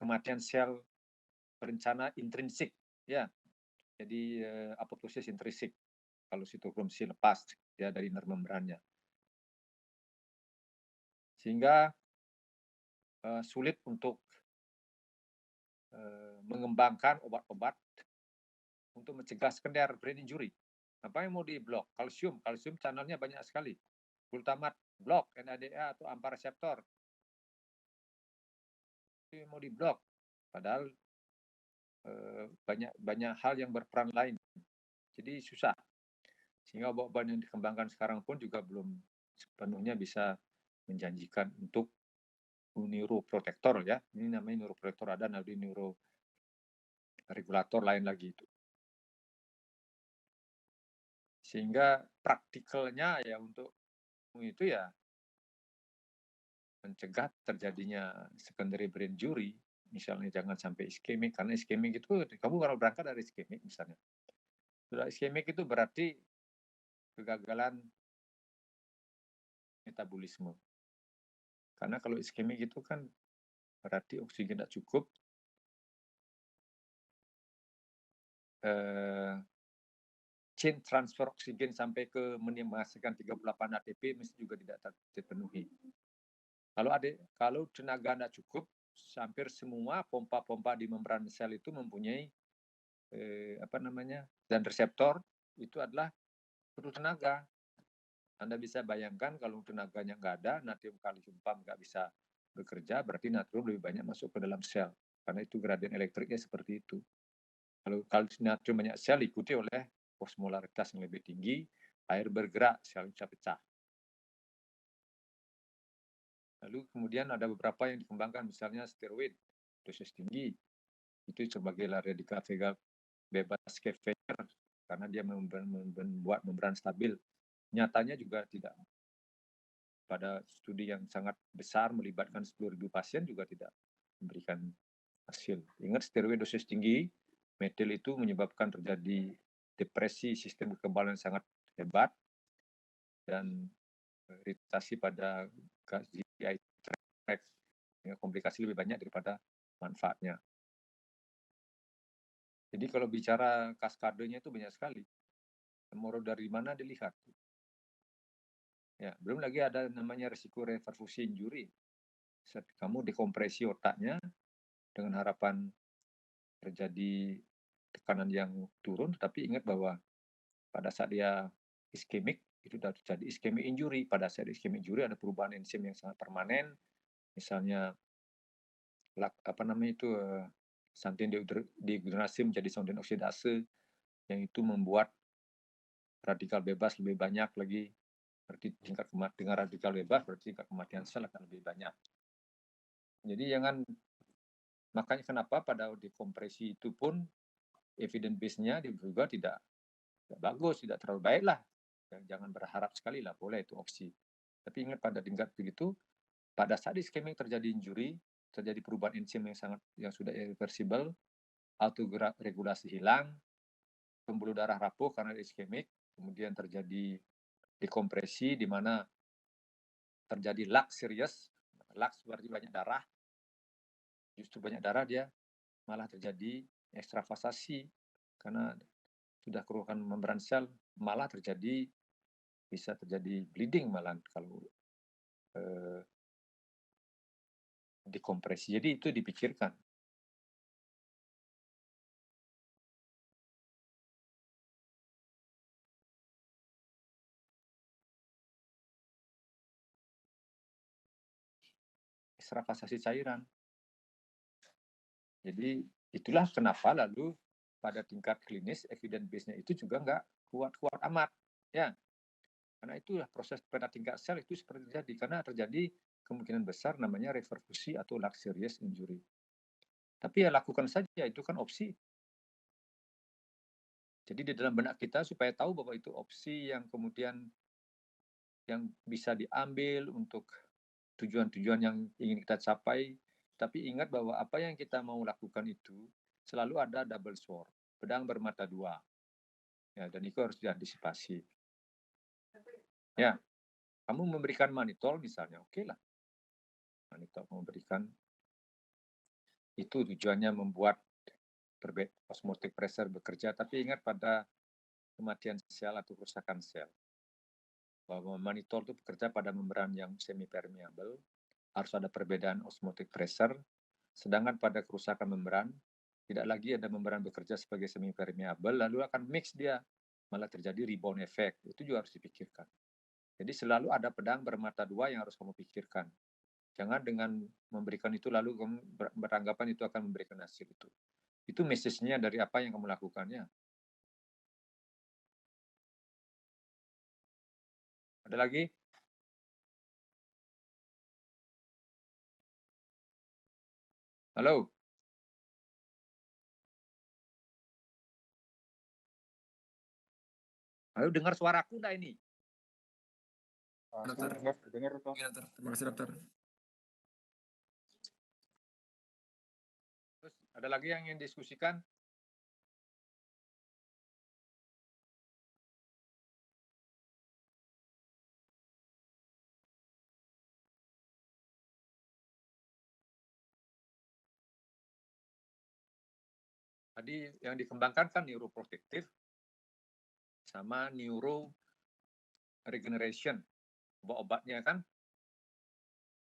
kematian sel berencana intrinsik, ya. Jadi apoptosis intrinsik kalau sitokrom C lepas ya dari inner membrannya. Sehingga sulit untuk mengembangkan obat-obat untuk mencegah secondary brain injury. Apa yang mau diblok? Kalsium channelnya banyak sekali. Glutamat blok, NADA atau AMPA reseptor. Itu yang mau diblok. Padahal banyak hal yang berperan lain. Jadi susah. Sehingga obat-obat yang dikembangkan sekarang pun juga belum sepenuhnya bisa menjanjikan untuk neuroprotektor ya. Ini namanya neuroprotektor, ada nanti neuroregulator lain lagi itu. Sehingga praktikalnya ya untuk itu ya mencegah terjadinya secondary brain injury, misalnya jangan sampai iskemik, karena iskemik itu kamu kalau berangkat dari iskemik misalnya, sudah iskemik itu berarti kegagalan metabolisme. Karena kalau iskemik itu kan berarti oksigen tidak cukup, chain transfer oksigen sampai ke menghasilkan 38 ATP mesti juga tidak terpenuhi. Kalau tenaga tidak cukup, hampir semua pompa-pompa di membran sel itu mempunyai dan reseptor itu adalah perlu tenaga. Anda bisa bayangkan kalau tenaganya nggak ada, natrium kalium pump nggak bisa bekerja, berarti natrium lebih banyak masuk ke dalam sel. Karena itu gradien elektriknya seperti itu. Kalau natrium banyak sel diikuti oleh osmolaritas yang lebih tinggi, air bergerak, sel bisa pecah. Lalu kemudian ada beberapa yang dikembangkan, misalnya steroid, dosis tinggi, itu sebagai radikal bebas scavenger, karena dia membuat membran stabil. Nyatanya juga tidak. Pada studi yang sangat besar melibatkan 10.000 pasien juga tidak memberikan hasil. Ingat steroid dosis tinggi, metil itu menyebabkan terjadi depresi sistem kekebalan yang sangat hebat dan iritasi pada GI tract, komplikasi lebih banyak daripada manfaatnya. Jadi kalau bicara kaskadenya itu banyak sekali. Mau dari mana dilihat. Ya, belum lagi ada namanya risiko reperfusi injury. Kamu dekompresi otaknya dengan harapan terjadi tekanan yang turun, tapi ingat bahwa pada saat dia iskemik, itu sudah terjadi iskemik injury. Pada saat iskemik injury ada perubahan enzim yang sangat permanen, misalnya santin dehidrasi menjadi santin oksidase, yang itu membuat radikal bebas lebih banyak lagi. Berarti tingkat kematian dengan radikal bebas, berarti tingkat kematian sel akan lebih banyak. Jadi makanya kenapa pada dekompresi itu pun evidence base-nya juga tidak bagus, tidak terlalu baik lah. Jangan berharap sekali lah, boleh itu opsi. Tapi ingat pada tingkat begitu, pada saat iskemik terjadi injury, terjadi perubahan enzim yang sudah irreversible, autoregulasi hilang, pembuluh darah rapuh karena iskemik, kemudian terjadi dekompresi di mana terjadi lux serius, lux berarti banyak darah, justru banyak darah dia malah terjadi ekstravasasi karena sudah kerusakan membran sel, malah bisa terjadi bleeding malah kalau dekompresi. Jadi itu dipikirkan. Ekstravasasi cairan. Jadi itulah kenapa lalu pada tingkat klinis evidence base-nya itu juga nggak kuat-kuat amat, ya. Karena itulah proses pada tingkat sel itu seperti terjadi karena terjadi kemungkinan besar namanya reperfusi atau luxurious injury. Tapi ya lakukan saja, itu kan opsi. Jadi di dalam benak kita supaya tahu bahwa itu opsi yang kemudian yang bisa diambil untuk tujuan-tujuan yang ingin kita capai. Tapi ingat bahwa apa yang kita mau lakukan itu selalu ada double sword, pedang bermata dua. Ya, dan itu harus diantisipasi. Ya, kamu memberikan manitol misalnya, oke lah. Manitol memberikan itu tujuannya membuat osmotic pressure bekerja, tapi ingat pada kematian sel atau kerusakan sel. Bahwa manitol itu bekerja pada membran yang semi permeable, harus ada perbedaan osmotic pressure, sedangkan pada kerusakan membran tidak lagi ada membran bekerja sebagai semi permeable, lalu akan mix dia, malah terjadi rebound effect. Itu juga harus dipikirkan. Jadi selalu ada pedang bermata dua yang harus kamu pikirkan. Jangan dengan memberikan itu lalu kamu beranggapan itu akan memberikan hasil itu. Itu message-nya dari apa yang kamu lakukannya. Ada lagi? Halo? Ayo dengar suaraku enggak ini? Dokter. Dengar Dok. Iya, dokter. Terima kasih, dokter. Terus ada lagi yang ingin diskusikan? Tadi yang dikembangkan kan neuroprotective sama neuro regeneration. Obat-obatnya kan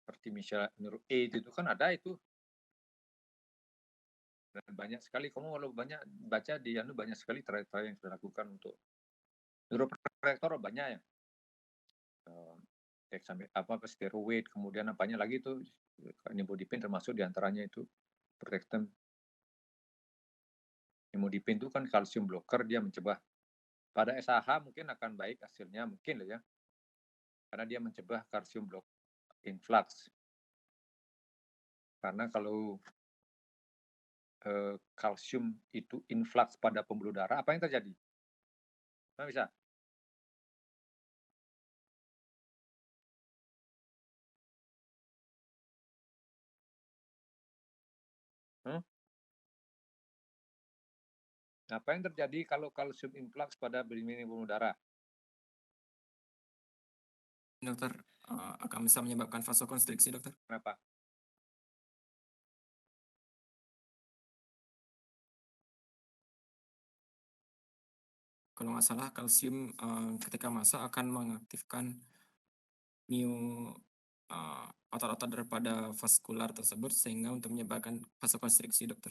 seperti misalnya neuro A itu kan ada itu. Dan banyak sekali kamu kalau banyak baca di banyak sekali trial yang sudah lakukan untuk neuroprotector banyak ya. Steroid, kemudian apanya lagi itu nimodipin termasuk diantaranya itu protectant. Nimodipin itu kan kalsium blocker, dia mencegah pada SAH mungkin akan baik hasilnya mungkin lah ya, karena dia mencegah kalsium block influx. Karena kalau kalsium itu influx pada pembuluh darah, apa yang terjadi? Nah, bisa? Apa yang terjadi kalau kalsium influx pada pembuluh darah? Dokter, akan bisa menyebabkan vasokonstriksi, dokter. Kenapa? Kalau nggak salah, kalsium ketika masak akan mengaktifkan otot-otot daripada vaskular tersebut sehingga untuk menyebabkan vasokonstriksi, dokter.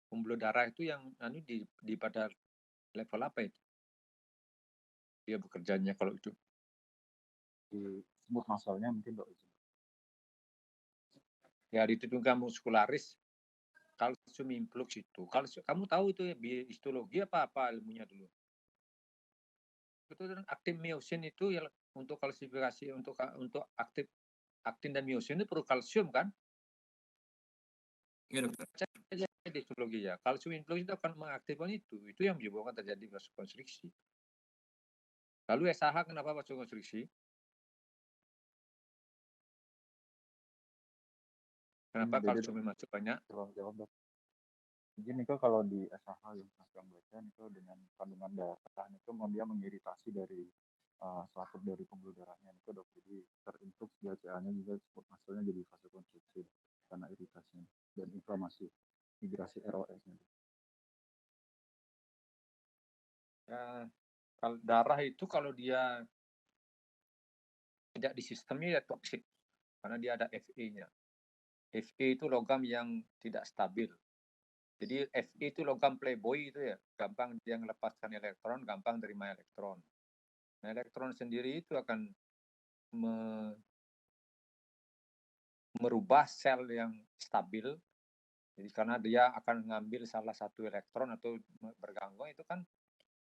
Pembuluh darah itu yang di pada level apa itu? Dia bekerjanya kalau itu Di smooth muscle-nya mungkin Dok. ya di tulang muskularis, kalsium influx itu. Kalsium, kamu tahu itu ya histologi apa ilmunya dulu? Itu aktin myosin itu ya untuk kalsifikasi untuk aktin dan myosin itu perlu kalsium kan? Iya, dokter. Di histologi ya. Kalsium influx itu akan mengaktifkan itu yang menyebabkan terjadi vasokonstriksi. Lalu SAH kenapa vasokonstriksi? Kenapa kalsium masuk banyak? Jawab Dok. Mungkin itu kalau di SAH yang saya baca itu dengan kandungan darah itu dia mengiritasi dari selaput dari pembuluh darahnya itu Dok. Jadi terinflux BCA-nya juga muscle-nya jadi vasokonstriksi karena iritasinya dan inflamasi migrasi ROS-nya. Ya, kalau darah itu kalau dia tidak di sistemnya ya toksik karena dia ada Fe-nya. Fe itu logam yang tidak stabil. Jadi Fe itu logam playboy itu ya, gampang dia melepaskan elektron, gampang terima elektron. Nah, elektron sendiri itu akan merubah sel yang stabil. Jadi karena dia akan mengambil salah satu elektron atau berganggu itu kan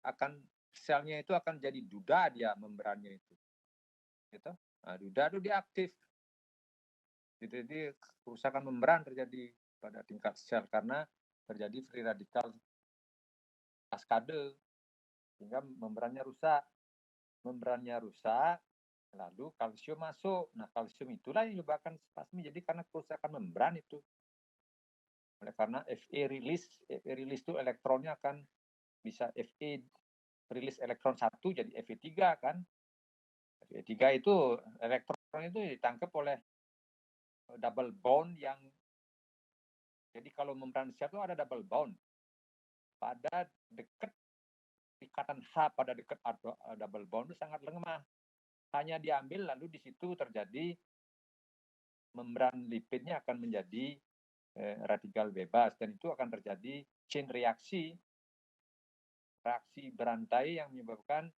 akan selnya itu akan jadi duda dia membrannya itu. Gitu. Nah, duda itu dia aktif. Jadi kerusakan membran terjadi pada tingkat sel karena terjadi free radical kaskade sehingga membrannya rusak. Membrannya rusak, lalu kalsium masuk. Nah, kalsium itulah yang menyebabkan spasmi. Jadi karena kerusakan membran itu. Oleh karena Fe release itu elektronnya akan bisa Fe rilis elektron 1 jadi Fe3 kan. Fe3 itu elektron itu ditangkap oleh double bond yang jadi kalau membran sel itu ada double bond. Pada dekat ikatan H pada dekat double bond itu sangat lemah. Hanya diambil lalu di situ terjadi membran lipidnya akan menjadi radikal bebas dan itu akan terjadi chain reaksi berantai yang menyebabkan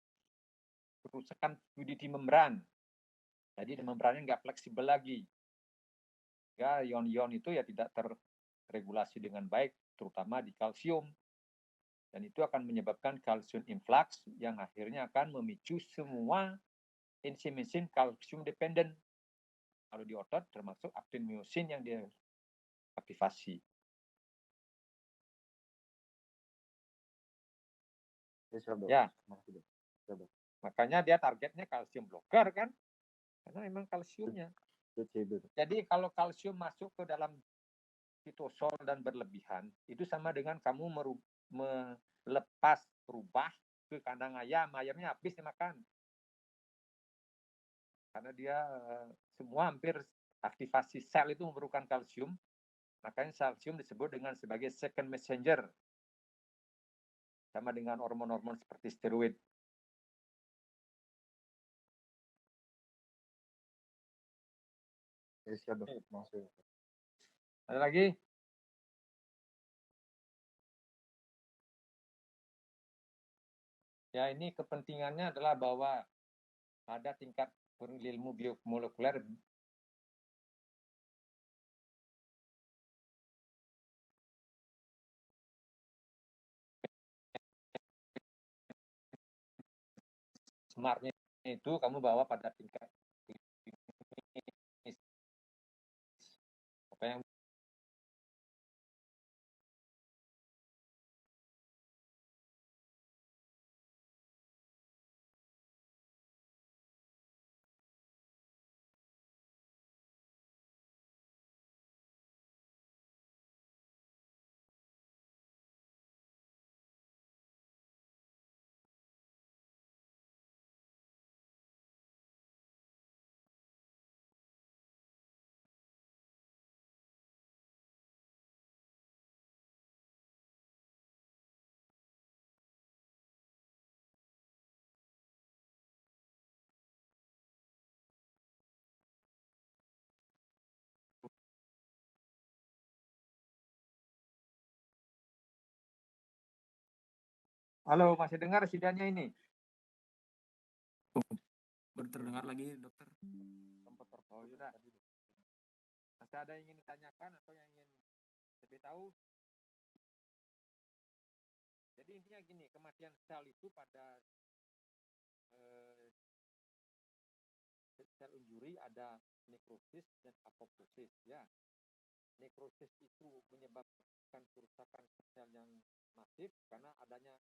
kerusakan fluidity membran. Jadi membrannya nggak fleksibel lagi. Ya, ion-ion itu ya tidak terregulasi dengan baik, terutama di kalsium. Dan itu akan menyebabkan kalsium influx yang akhirnya akan memicu semua enzim-enzim kalsium dependent. Kalau di otot termasuk aktin myosin yang diaktifasi. Ya. Makanya dia targetnya kalsium blocker kan, karena memang kalsiumnya. Jadi kalau kalsium masuk ke dalam sitosol dan berlebihan, itu sama dengan kamu melepas rubah ke kandang ayam, ayamnya habis dimakan. Karena dia semua hampir aktivasi sel itu memerlukan kalsium, makanya kalsium disebut dengan sebagai second messenger. Sama dengan hormon-hormon seperti steroid. Ada lagi? Ya, ini kepentingannya adalah bahwa pada tingkat ilmu biomolekuler smartnya itu kamu bawa pada tingkat apa yang Halo, masih dengar sidangnya ini? Baru terdengar lagi, dokter. Oh, sudah. Masih ada yang ingin ditanyakan atau yang ingin lebih tahu? Jadi intinya gini, kematian sel itu pada sel injuri ada nekrosis dan apoptosis ya. Nekrosis itu menyebabkan kerusakan sel yang masif karena adanya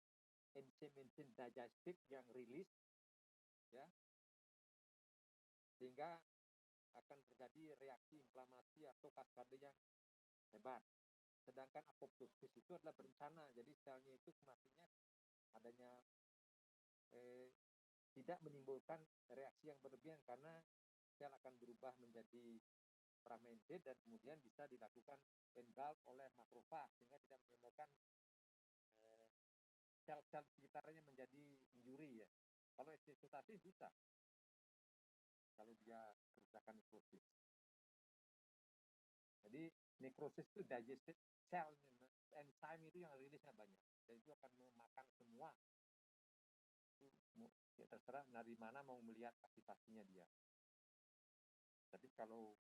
enzim digestif yang rilis ya, sehingga akan terjadi reaksi inflamasi atau kaskade yang hebat. Sedangkan apoptosis itu adalah berencana, jadi selnya itu sematinya adanya tidak menimbulkan reaksi yang berlebihan karena sel akan berubah menjadi fragmented dan kemudian bisa dilakukan engulf oleh makrofag sehingga tidak menimbulkan sel-sel sekitarnya menjadi injuri ya. Kalau ekstensitasi bisa kalau dia kerusakan nekrosis. Jadi nekrosis itu digested cell, enzim itu yang rilisnya banyak dan itu akan memakan semua. Ya, terserah dari mana mau melihat aktivasinya dia. Tapi kalau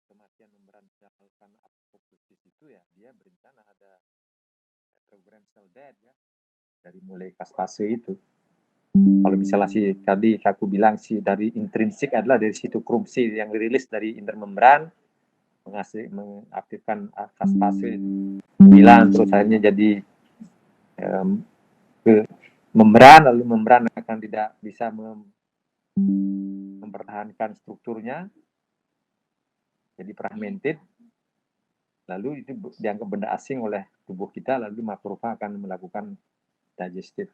kematian membran sel karena apoptosis itu ya dia berencana ada program cell death ya dari mulai fase itu. Kalau misalnya tadi aku bilang dari intrinsik adalah dari sitokrom C yang dirilis dari intermembran mengaktifkan fase 9 terus akhirnya jadi ke membran, lalu membran akan tidak bisa mempertahankan strukturnya jadi fragmented, lalu itu dianggap benda asing oleh tubuh kita, lalu makrofag akan melakukan digestif.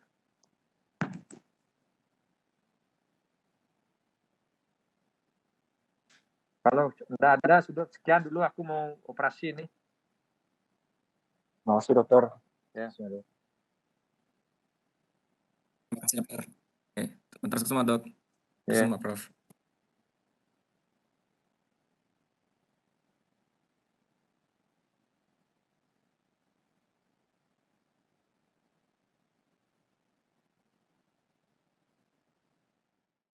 Kalau sudah ada, sudah sekian dulu aku mau operasi ini. Makasih dokter. Ya. Terima kasih dokter. Oke, terus semua dok. Terus semua Prof.